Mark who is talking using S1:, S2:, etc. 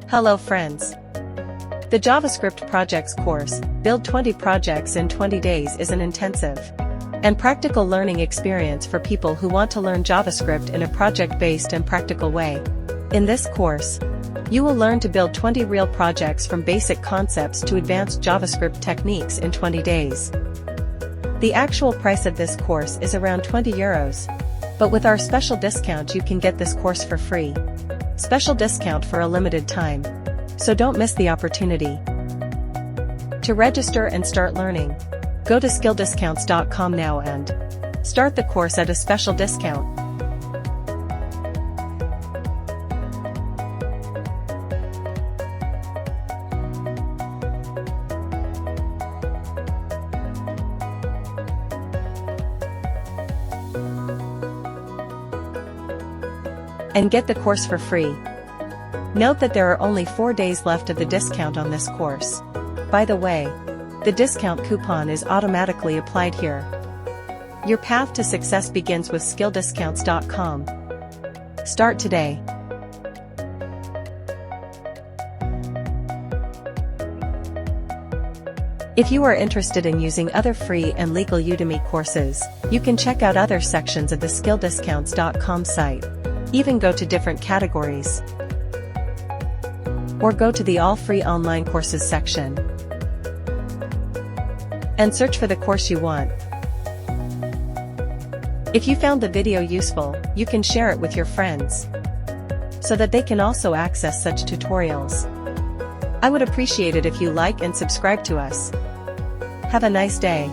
S1: Hello friends. The JavaScript Projects course, Build 20 Projects in 20 Days is an intensive and practical learning experience for people who want to learn JavaScript in a project-based and practical way. In this course, you will learn to build 20 real projects from basic concepts to advanced JavaScript techniques in 20 days. The actual price of this course is around €20, but with our special discount you can get this course for free. Special discount for a limited time. So don't miss the opportunity. To register and start learning, go to skilldiscounts.com now and start the course at a special discount. And get the course for free. Note that there are only 4 days left of the discount on this course. By the way, the discount coupon is automatically applied here. Your path to success begins with skilldiscounts.com. Start today. If you are interested in using other free and legal Udemy courses, you can check out other sections of the skilldiscounts.com site. Even go to different categories. Or go to the All Free Online Courses section and search for the course you want. If you found the video useful, you can share it with your friends so that they can also access such tutorials. I would appreciate it if you like and subscribe to us. Have a nice day.